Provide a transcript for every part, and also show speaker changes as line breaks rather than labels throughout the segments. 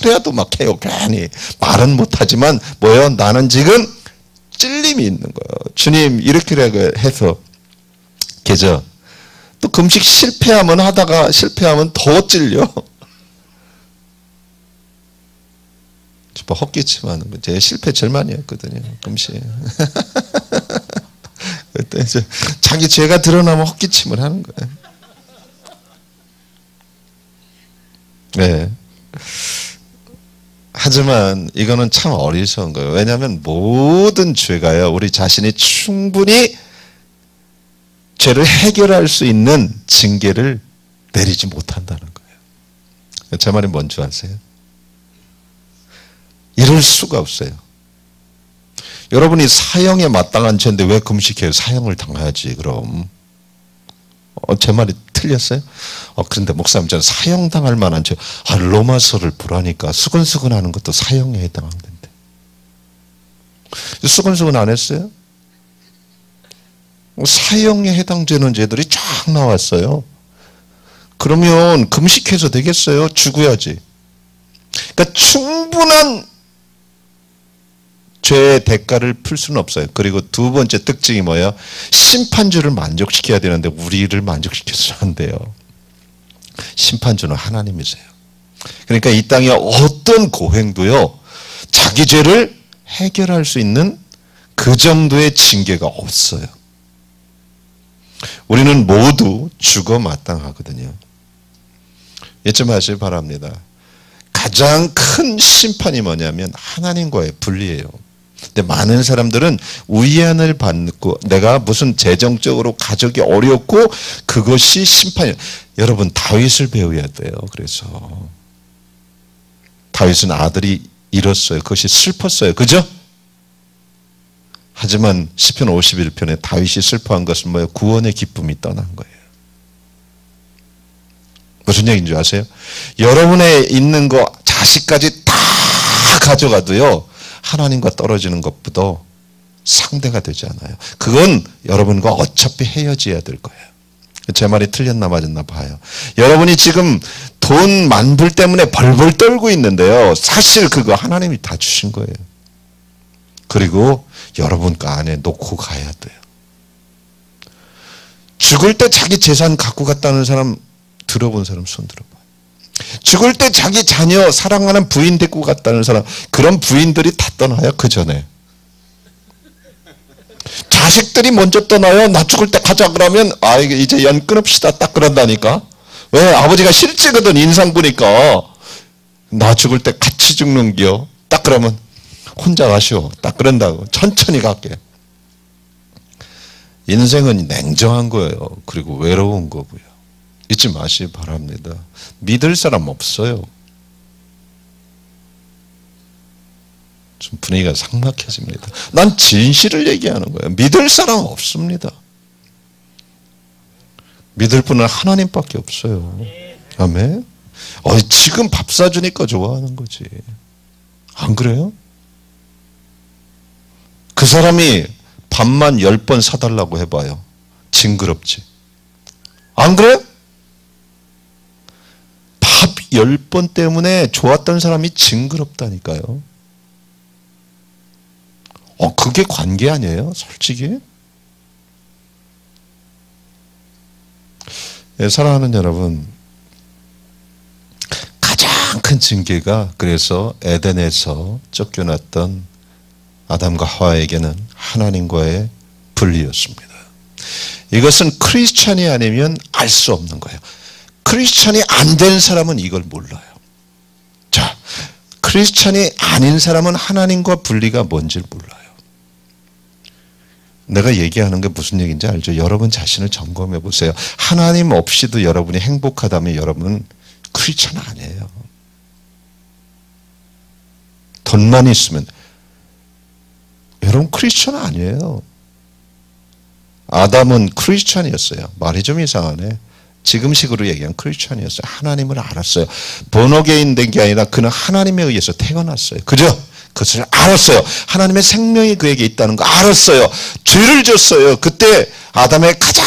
그래야도 막 해요. 괜히 말은 못하지만 뭐예요? 나는 지금 찔림이 있는 거예요. 주님 이렇게 해서 계죠. 또 금식 실패하면 더 찔려. 헛기침 하는 거. 제가 실패 제일 많이 했거든요. 금식. 그때 이제 자기 죄가 드러나면 헛기침을 하는 거예요. 네. 하지만 이거는 참 어리석은 거예요. 왜냐하면 모든 죄가요, 우리 자신이 충분히 죄를 해결할 수 있는 징계를 내리지 못한다는 거예요. 제 말이 뭔지 아세요? 이럴 수가 없어요. 여러분이 사형에 마땅한 죄인데 왜 금식해요? 사형을 당해야지 그럼. 제 말이 틀렸어요? 그런데 목사님 저는 사형당할 만한 죄. 로마서를 보라니까 수근수근하는 것도 사형에 해당한다는데. 수근수근 안 했어요? 사형에 해당되는 죄들이 쫙 나왔어요. 그러면 금식해서 되겠어요? 죽어야지. 그러니까 충분한 죄의 대가를 풀 수는 없어요. 그리고 두 번째 특징이 뭐예요? 심판주를 만족시켜야 되는데 우리를 만족시켜서는 안 돼요. 심판주는 하나님이세요. 그러니까 이 땅에 어떤 고행도요, 자기 죄를 해결할 수 있는 그 정도의 징계가 없어요. 우리는 모두 죽어 마땅하거든요. 잊지 마시기 바랍니다. 가장 큰 심판이 뭐냐면 하나님과의 분리예요. 근데 많은 사람들은 위안을 받고 내가 무슨 재정적으로 가족이 어렵고 그것이 심판이에요. 여러분 다윗을 배워야 돼요. 그래서 다윗은 아들이 잃었어요. 그것이 슬펐어요. 그죠? 하지만 시편 51편에 다윗이 슬퍼한 것은 뭐예요? 구원의 기쁨이 떠난 거예요. 무슨 얘기인지 아세요? 여러분에 있는 거 자식까지 다 가져가도요, 하나님과 떨어지는 것보다 상대가 되지 않아요. 그건 여러분과 어차피 헤어져야 될 거예요. 제 말이 틀렸나 맞았나 봐요. 여러분이 지금 돈 만불 때문에 벌벌 떨고 있는데요, 사실 그거 하나님이 다 주신 거예요. 그리고 여러분 거 안에 놓고 가야 돼요. 죽을 때 자기 재산 갖고 갔다는 사람 들어본 사람 손 들어봐요. 죽을 때 자기 자녀 사랑하는 부인 데리고 갔다는 사람, 그런 부인들이 다 떠나요. 그 전에 자식들이 먼저 떠나요. 나 죽을 때 가자 그러면 이제 연 끊읍시다 딱 그런다니까. 왜? 아버지가 실제거든. 인상 보니까 나 죽을 때 같이 죽는겨 딱 그러면 혼자 가시오 딱 그런다고. 천천히 갈게. 인생은 냉정한 거예요. 그리고 외로운 거고요. 잊지 마시기 바랍니다. 믿을 사람 없어요. 좀 분위기가 삭막해집니다. 난 진실을 얘기하는 거예요. 믿을 사람 없습니다. 믿을 분은 하나님밖에 없어요. 아멘. 지금 밥 사주니까 좋아하는 거지. 안 그래요? 그 사람이 밥만 10번 사달라고 해봐요. 징그럽지. 안 그래? 밥 10번 때문에 좋았던 사람이 징그럽다니까요. 그게 관계 아니에요? 솔직히? 예, 사랑하는 여러분, 가장 큰 징계가 그래서 에덴에서 쫓겨났던 아담과 하와에게는 하나님과의 분리였습니다. 이것은 크리스찬이 아니면 알 수 없는 거예요. 크리스찬이 안 된 사람은 이걸 몰라요. 자, 크리스찬이 아닌 사람은 하나님과 분리가 뭔지를 몰라요. 내가 얘기하는 게 무슨 얘기인지 알죠? 여러분 자신을 점검해 보세요. 하나님 없이도 여러분이 행복하다면 여러분은 크리스찬 아니에요. 돈만 있으면 여러분 크리스찬 아니에요. 아담은 크리스찬이었어요. 말이 좀 이상하네. 지금식으로 얘기하면 크리스찬이었어요. 하나님을 알았어요. 번호게인 된 게 아니라 그는 하나님에 의해서 태어났어요. 그죠? 그것을 알았어요. 하나님의 생명이 그에게 있다는 거 알았어요. 죄를 졌어요. 그때 아담의 가장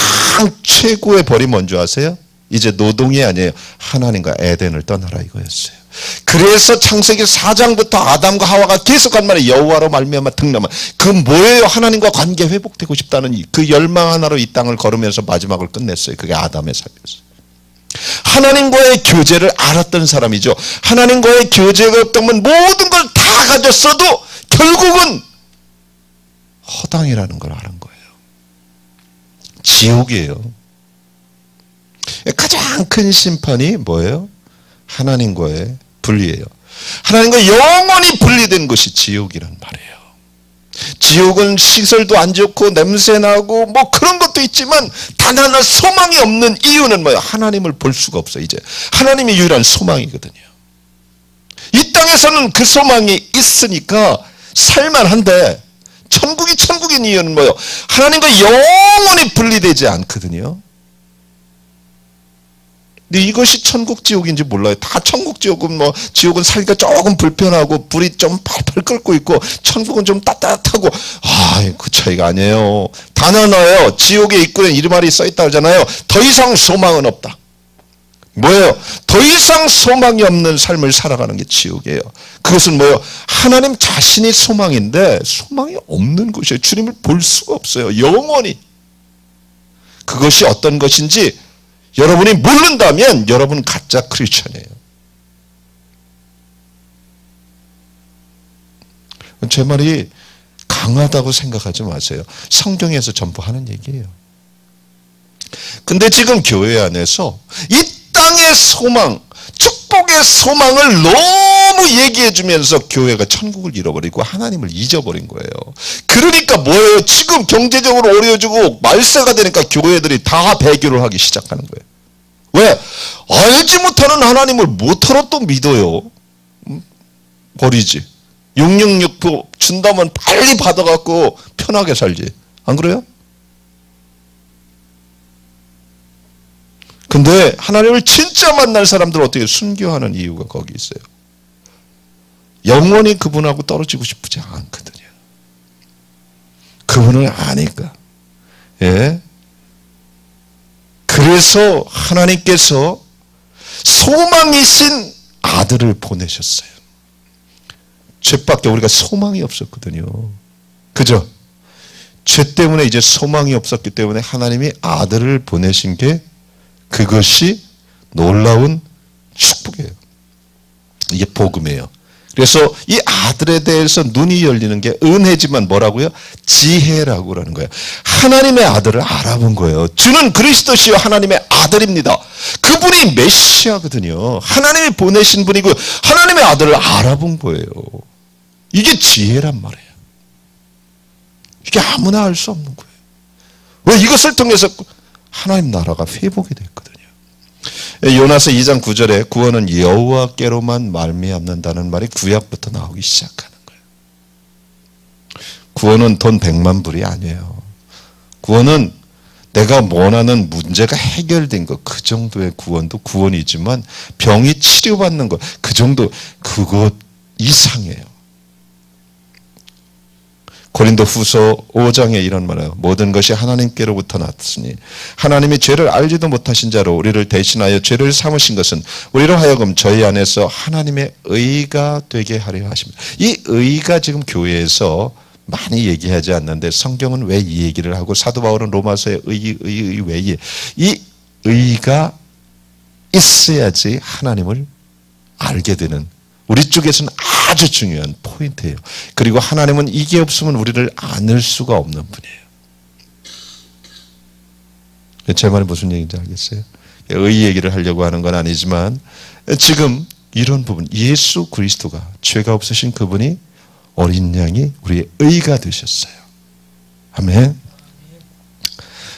최고의 벌이 뭔지 아세요? 이제 노동이 아니에요. 하나님과 에덴을 떠나라 이거였어요. 그래서 창세기 4장부터 아담과 하와가 계속 한 말이 여호와로 말미암아 등남아. 그 뭐예요? 하나님과 관계 회복되고 싶다는 그 열망 하나로 이 땅을 걸으면서 마지막을 끝냈어요. 그게 아담의 삶이었어요. 하나님과의 교제를 알았던 사람이죠. 하나님과의 교제가 없다면 모든 걸 다 가졌어도 결국은 허당이라는 걸 아는 거예요. 지옥이에요. 가장 큰 심판이 뭐예요? 하나님과의 분리예요. 하나님과 영원히 분리된 것이 지옥이란 말이에요. 지옥은 시설도 안 좋고 냄새나고 뭐 그런 것도 있지만 단 하나 소망이 없는 이유는 뭐예요? 하나님을 볼 수가 없어요. 이제 하나님이 유일한 소망이거든요. 이 땅에서는 그 소망이 있으니까 살만한데 천국이 천국인 이유는 뭐예요? 하나님과 영원히 분리되지 않거든요. 근데 이것이 천국 지옥인지 몰라요. 다 천국 지옥은 뭐 지옥은 살기가 조금 불편하고 불이 좀 팔팔 끓고 있고 천국은 좀 따뜻하고 그 차이가 아니에요. 단 하나예요. 지옥의 입구에 이 말이 써있다 하잖아요. 더 이상 소망은 없다. 뭐예요? 더 이상 소망이 없는 삶을 살아가는 게 지옥이에요. 그것은 뭐예요? 하나님 자신이 소망인데 소망이 없는 것이에요. 주님을 볼 수가 없어요. 영원히. 그것이 어떤 것인지 여러분이 모른다면 여러분 가짜 크리스천이에요. 제 말이 강하다고 생각하지 마세요. 성경에서 전부 하는 얘기예요. 근데 지금 교회 안에서 이 땅의 소망, 축복의 소망을 너무 얘기해 주면서 교회가 천국을 잃어버리고 하나님을 잊어버린 거예요. 그러니까 뭐예요? 지금 경제적으로 어려워지고 말세가 되니까 교회들이 다 배교를 하기 시작하는 거예요. 왜? 알지 못하는 하나님을 못하러 또 믿어요. 버리지. 666 준다면 빨리 받아갖고 편하게 살지. 안 그래요? 근데 하나님을 진짜 만날 사람들은 어떻게 순교하는 이유가 거기 있어요. 영원히 그분하고 떨어지고 싶지 않거든요. 그분을 아니까. 예. 그래서 하나님께서 소망이신 아들을 보내셨어요. 죄밖에 우리가 소망이 없었거든요. 그죠? 죄 때문에 이제 소망이 없었기 때문에 하나님이 아들을 보내신 게 그것이 놀라운 축복이에요. 이게 복음이에요. 그래서 이 아들에 대해서 눈이 열리는 게 은혜지만 뭐라고요? 지혜라고 그러는 거예요. 하나님의 아들을 알아본 거예요. 주는 그리스도시요 하나님의 아들입니다. 그분이 메시아거든요. 하나님이 보내신 분이고 하나님의 아들을 알아본 거예요. 이게 지혜란 말이에요. 이게 아무나 알 수 없는 거예요. 왜? 이것을 통해서 하나님 나라가 회복이 됐거든요. 요나서 2장 9절에 구원은 여호와께로만 말미암는다는 말이 구약부터 나오기 시작하는 거예요. 구원은 돈 100만 불이 아니에요. 구원은 내가 원하는 문제가 해결된 것, 그 정도의 구원도 구원이지만 병이 치료받는 것, 그 정도, 그것 이상이에요. 고린도 후서 5장에 이런 말이에요. 모든 것이 하나님께로부터 났으니 하나님이 죄를 알지도 못하신 자로 우리를 대신하여 죄를 삼으신 것은 우리로 하여금 저희 안에서 하나님의 의가 되게 하려 하십니다. 이 의가 지금 교회에서 많이 얘기하지 않는데 성경은 왜 이 얘기를 하고 사도 바울은 로마서의 의 외에 이 의가 있어야지 하나님을 알게 되는 우리 쪽에서는 아주 중요한 포인트예요. 그리고 하나님은 이게 없으면 우리를 안을 수가 없는 분이에요. 제 말이 무슨 얘기인지 알겠어요? 의 얘기를 하려고 하는 건 아니지만 지금 이런 부분, 예수 그리스도가 죄가 없으신 그분이 어린 양이 우리의 의가 되셨어요. 아멘.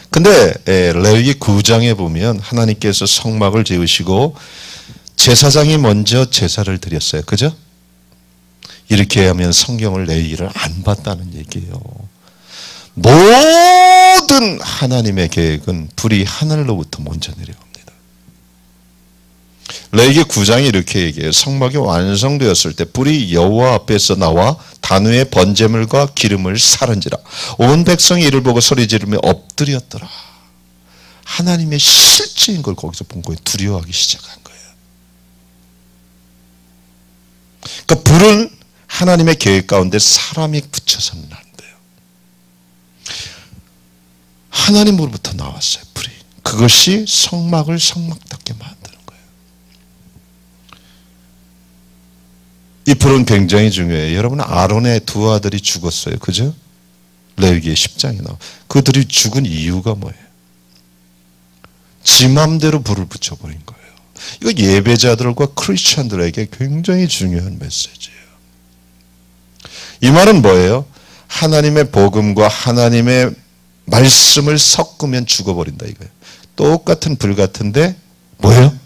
근데 레위기 9장에 보면 하나님께서 성막을 지으시고 제사장이 먼저 제사를 드렸어요. 그죠? 이렇게 하면 성경을 레위기를 안 봤다는 얘기예요. 모든 하나님의 계획은 불이 하늘로부터 먼저 내려옵니다. 레위기 9장이 이렇게 얘기해요. 성막이 완성되었을 때 불이 여호와 앞에서 나와 단위의 번제물과 기름을 사른지라 온 백성이 이를 보고 소리 지르며 엎드렸더라. 하나님의 실체인 걸 거기서 본 거예요. 두려워하기 시작한 거예요. 그러니까 불은 하나님의 계획 가운데 사람이 붙여서는 안 돼요. 하나님으로부터 나왔어요. 불이. 그것이 성막을 성막답게 만드는 거예요. 이 불은 굉장히 중요해요. 여러분, 아론의 두 아들이 죽었어요. 그죠? 레위기의 10장에 나와. 그들이 죽은 이유가 뭐예요? 지 맘대로 불을 붙여버린 거예요. 이거 예배자들과 크리스천들에게 굉장히 중요한 메시지예요. 이 말은 뭐예요? 하나님의 복음과 하나님의 말씀을 섞으면 죽어버린다 이거예요. 똑같은 불 같은데 뭐예요?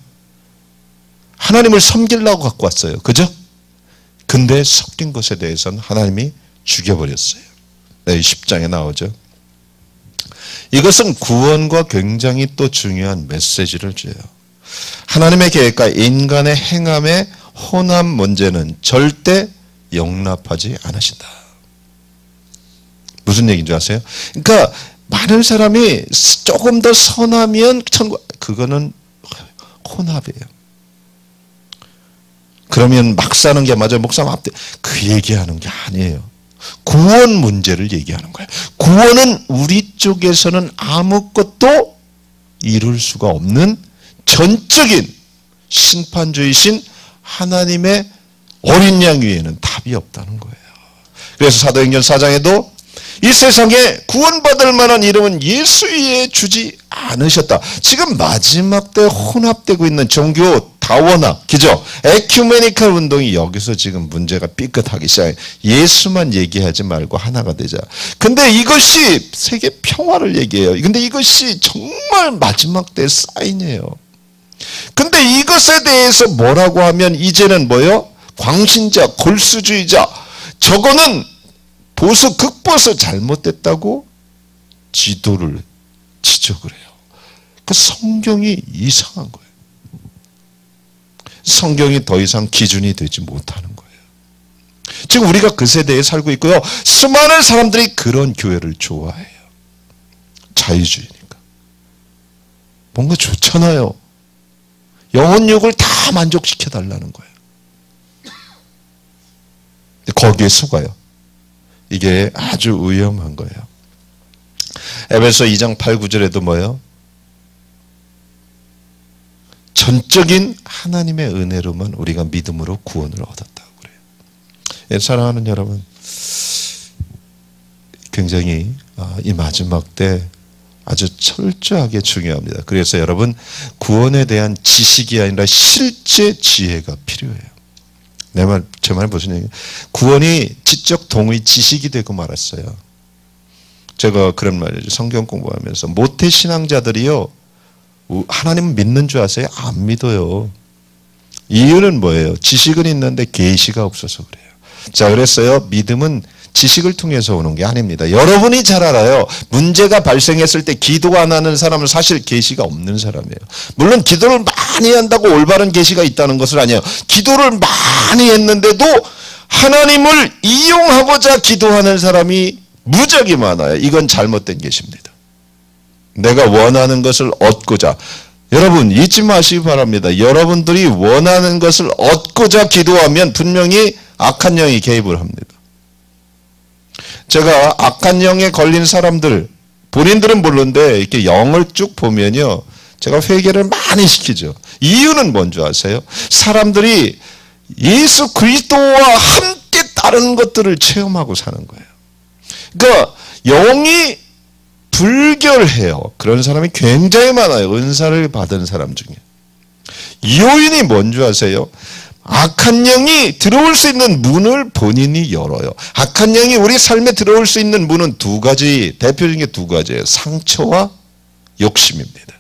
하나님을 섬기려고 갖고 왔어요. 그죠? 근데 섞인 것에 대해서는 하나님이 죽여버렸어요. 네, 10장에 나오죠. 이것은 구원과 굉장히 또 중요한 메시지를 줘요. 하나님의 계획과 인간의 행함의 혼합 문제는 절대 용납하지 않으신다. 무슨 얘기인 줄 아세요? 그러니까 많은 사람이 조금 더 선하면 그거는 혼합이에요. 그러면 막 사는 게 맞아요. 목사님 앞에 그 얘기하는 게 아니에요. 구원 문제를 얘기하는 거예요. 구원은 우리 쪽에서는 아무것도 이룰 수가 없는 전적인 심판주이신 하나님의 어린 양 위에는 답이 없다는 거예요. 그래서 사도행전 4장에도 이 세상에 구원받을 만한 이름은 예수 위에 주지 않으셨다. 지금 마지막 때 혼합되고 있는 종교 다원화, 그죠? 에큐메니컬 운동이 여기서 지금 문제가 삐끗하기 시작해요. 예수만 얘기하지 말고 하나가 되자. 근데 이것이 세계 평화를 얘기해요. 근데 이것이 정말 마지막 때의 사인이에요. 근데 이것에 대해서 뭐라고 하면 이제는 뭐예요? 광신자, 골수주의자, 저거는 보수, 극보수 잘못됐다고 지도를 지적을 해요. 그 성경이 이상한 거예요. 성경이 더 이상 기준이 되지 못하는 거예요. 지금 우리가 그 세대에 살고 있고요. 수많은 사람들이 그런 교회를 좋아해요. 자유주의니까. 뭔가 좋잖아요. 영혼욕을 다 만족시켜달라는 거예요. 거기에 속아요. 이게 아주 위험한 거예요. 에베소 2장 8, 9절에도 뭐예요? 전적인 하나님의 은혜로만 우리가 믿음으로 구원을 얻었다고 그래요. 사랑하는 여러분, 굉장히 이 마지막 때 아주 철저하게 중요합니다. 그래서 여러분, 구원에 대한 지식이 아니라 실제 지혜가 필요해요. 제 말 무슨 얘기예요? 구원이 지적 동의 지식이 되고 말았어요. 제가 그런 말이죠. 성경 공부하면서 모태 신앙자들이요, 하나님 믿는 줄 아세요? 안 믿어요. 이유는 뭐예요? 지식은 있는데 계시가 없어서 그래요. 자, 그랬어요. 믿음은 지식을 통해서 오는 게 아닙니다. 여러분이 잘 알아요. 문제가 발생했을 때 기도 안 하는 사람은 사실 계시가 없는 사람이에요. 물론 기도를 많이 한다고 올바른 계시가 있다는 것은 아니에요. 기도를 많이 했는데도 하나님을 이용하고자 기도하는 사람이 무지하게 많아요. 이건 잘못된 계시입니다. 내가 원하는 것을 얻고자, 여러분 잊지 마시기 바랍니다. 여러분들이 원하는 것을 얻고자 기도하면 분명히 악한 영이 개입을 합니다. 제가 악한 영에 걸린 사람들, 본인들은 모르는데 이렇게 영을 쭉 보면요, 제가 회개를 많이 시키죠. 이유는 뭔지 아세요? 사람들이 예수 그리스도와 함께 다른 것들을 체험하고 사는 거예요. 그러니까 영이 불결해요. 그런 사람이 굉장히 많아요. 은사를 받은 사람 중에. 요인이 뭔지 아세요? 악한 영이 들어올 수 있는 문을 본인이 열어요. 악한 영이 우리 삶에 들어올 수 있는 문은 두 가지, 대표적인 게 두 가지예요. 상처와 욕심입니다.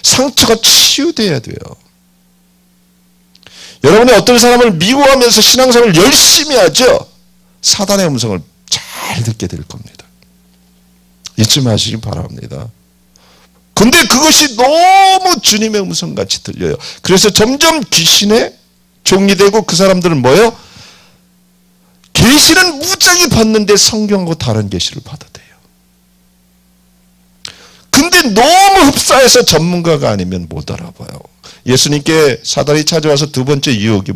상처가 치유돼야 돼요. 여러분이 어떤 사람을 미워하면서 신앙생활을 열심히 하죠? 사단의 음성을 잘 듣게 될 겁니다. 잊지 마시기 바랍니다. 근데 그것이 너무 주님의 음성같이 들려요. 그래서 점점 귀신의 종이 되고 그 사람들은 뭐예요? 계시는 무지하게 받는데 성경하고 다른 계시를 받아대요. 근데 너무 흡사해서 전문가가 아니면 못 알아봐요. 예수님께 사단이 찾아와서 두 번째 유혹이